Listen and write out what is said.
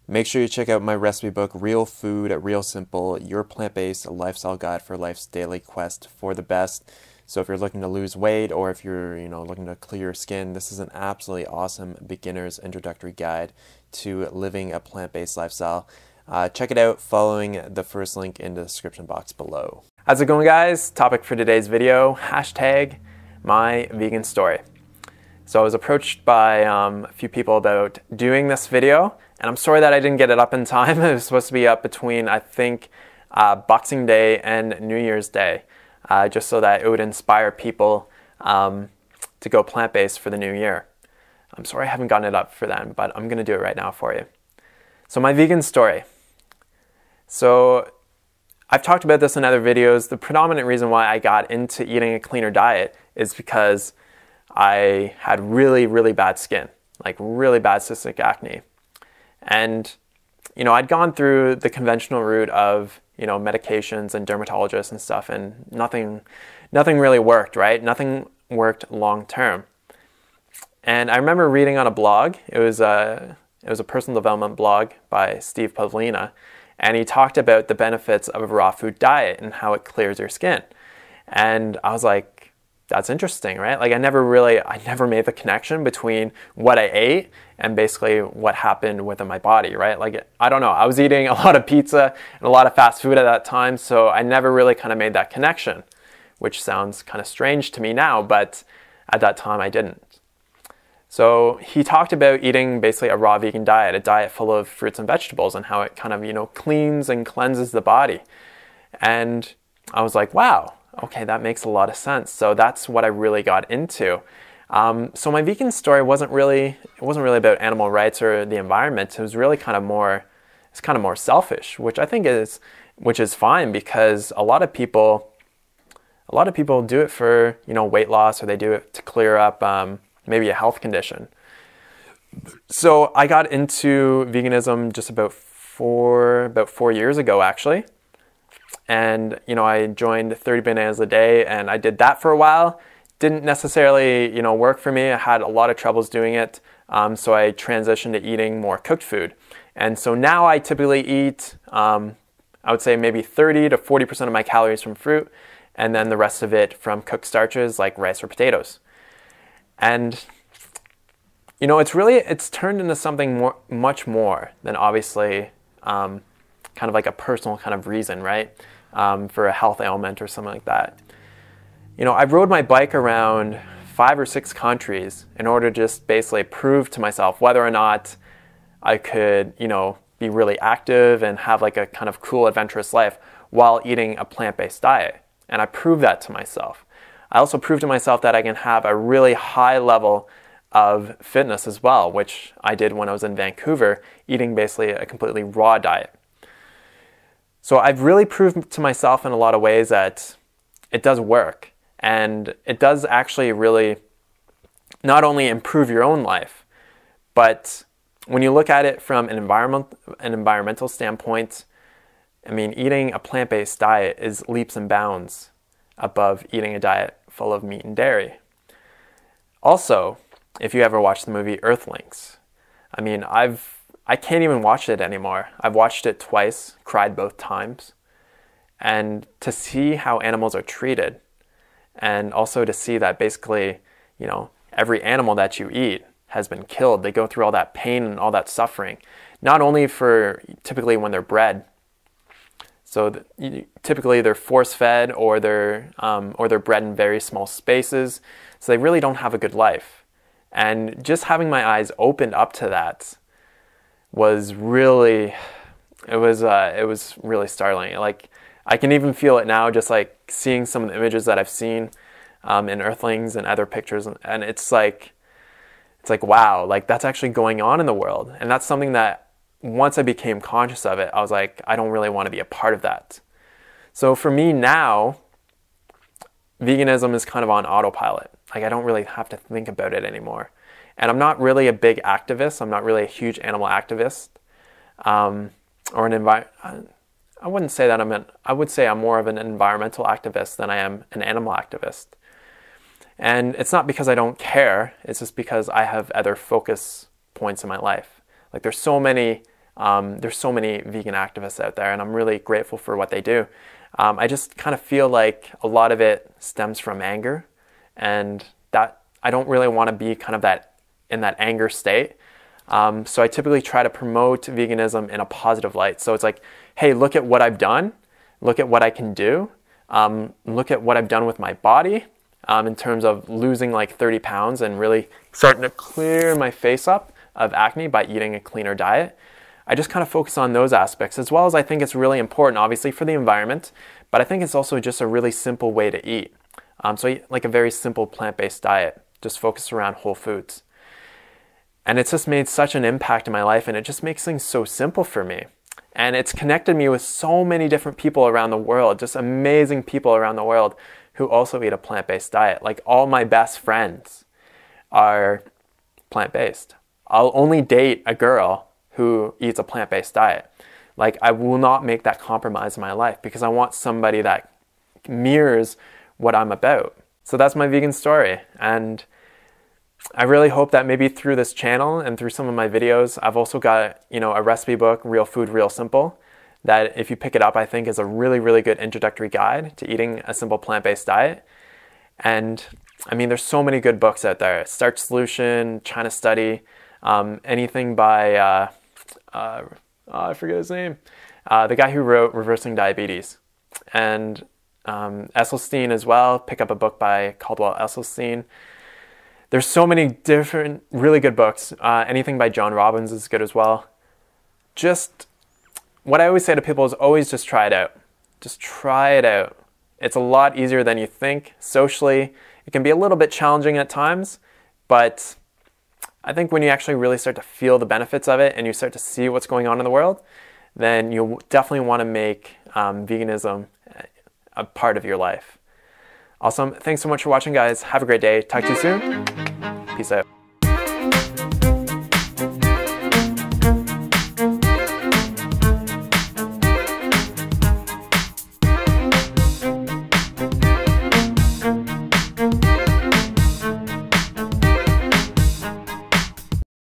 Make sure you check out my recipe book, Real Food, Real Simple, Your Plant-Based Lifestyle Guide for Life's Daily Quest for the Best. So if you're looking to lose weight or if you're, looking to clear your skin, this is an absolutely awesome beginner's introductory guide to living a plant-based lifestyle. Check it out following the first link in the description box below. How's it going, guys? Topic for today's video, hashtag MYVEGANSTORY. So I was approached by a few people about doing this video, and I'm sorry that I didn't get it up in time. It was supposed to be up between, I think, Boxing Day and New Year's Day, just so that it would inspire people to go plant-based for the new year. I'm sorry I haven't gotten it up for then, but I'm going to do it right now for you. So my vegan story. So I've talked about this in other videos. The predominant reason why I got into eating a cleaner diet is because I had really, really bad skin, like really bad cystic acne. And, I'd gone through the conventional route of, medications and dermatologists and stuff, and nothing really worked, right? Nothing worked long term. And I remember reading on a blog, it was a personal development blog by Steve Pavlina, and he talked about the benefits of a raw food diet and how it clears your skin. And I was like, that's interesting, right? Like I never made the connection between what I ate and basically what happened within my body, right? Like, I don't know, I was eating a lot of pizza and a lot of fast food at that time, so I never really kind of made that connection, which sounds kind of strange to me now, but at that time I didn't. So he talked about eating basically a raw vegan diet, a diet full of fruits and vegetables, and how it kind of, cleans and cleanses the body. And I was like, wow, okay, that makes a lot of sense. So that's what I really got into. So my vegan story wasn't really about animal rights or the environment. It was really kind of more selfish, which I think is fine, because a lot of people do it for, weight loss, or they do it to clear up maybe a health condition. So I got into veganism just about 4 years ago, actually. And, I joined 30 bananas a day, and I did that for a while. Didn't necessarily, work for me. I had a lot of troubles doing it. So I transitioned to eating more cooked food. And so now I typically eat, I would say maybe 30 to 40% of my calories from fruit, and then the rest of it from cooked starches like rice or potatoes. And, it's turned into something much more than obviously kind of like a personal kind of reason, right? For a health ailment or something like that. I rode my bike around 5 or 6 countries in order to just basically prove to myself whether or not I could, be really active and have like a kind of cool, adventurous life while eating a plant-based diet. And I proved that to myself. I also proved to myself that I can have a really high level of fitness as well, which I did when I was in Vancouver, eating basically a completely raw diet. So I've really proved to myself in a lot of ways that it does work, and it does actually really not only improve your own life, but when you look at it from an environmental standpoint, I mean, eating a plant-based diet is leaps and bounds above eating a diet full of meat and dairy. Also, if you ever watched the movie Earthlings, I mean, I can't even watch it anymore. I've watched it twice, cried both times. And to see how animals are treated, and also to see that basically, every animal that you eat has been killed. They go through all that pain and all that suffering, not only for typically when they're bred. So typically they're force-fed, or they're bred in very small spaces. So they really don't have a good life. And just having my eyes opened up to that was really startling. Like, I can even feel it now, just like seeing some of the images that I've seen in Earthlings and other pictures, and it's like wow, like that's actually going on in the world. And that's something that once I became conscious of it, I was like, I don't really want to be a part of that. So for me now, veganism is kind of on autopilot. Like, I don't really have to think about it anymore. And I'm not really a big activist. I'm not really a huge animal activist. Or I wouldn't say that I would say I'm more of an environmental activist than I am an animal activist. And it's not because I don't care. It's just because I have other focus points in my life. Like, there's so many There's so many vegan activists out there, and I'm really grateful for what they do. I just kind of feel like a lot of it stems from anger, and that I don't really want to be kind of in that anger state. So I typically try to promote veganism in a positive light. So it's like, hey, look at what I've done. Look at what I can do. Look at what I've done with my body in terms of losing like 30 pounds and really starting to clear my face up of acne by eating a cleaner diet. I just kind of focus on those aspects, as well as I think it's really important, obviously, for the environment, but I think it's also just a really simple way to eat. So like a very simple plant-based diet, just focused around whole foods. And it's just made such an impact in my life, and it just makes things so simple for me. And it's connected me with so many different people around the world, just amazing people around the world who also eat a plant-based diet. Like all my best friends are plant-based. I'll only date a girl who eats a plant-based diet. Like I will not make that compromise in my life because I want somebody that mirrors what I'm about. So that's my vegan story. And I really hope that maybe through this channel and through some of my videos, I've also got, a recipe book, Real Food, Real Simple, that if you pick it up, I think is a really, really good introductory guide to eating a simple plant-based diet. And I mean, there's so many good books out there. Starch Solution, China Study, anything by, I forget his name, the guy who wrote Reversing Diabetes. And Esselstyn as well, pick up a book by Caldwell Esselstyn. There's so many different, really good books. Anything by John Robbins is good as well. Just, what I always say to people is always just try it out. Just try it out. It's a lot easier than you think. Socially, it can be a little bit challenging at times, but I think when you actually really start to feel the benefits of it and you start to see what's going on in the world, then you'll definitely want to make veganism a part of your life. Awesome. Thanks so much for watching, guys. Have a great day. Talk to you soon. Peace out.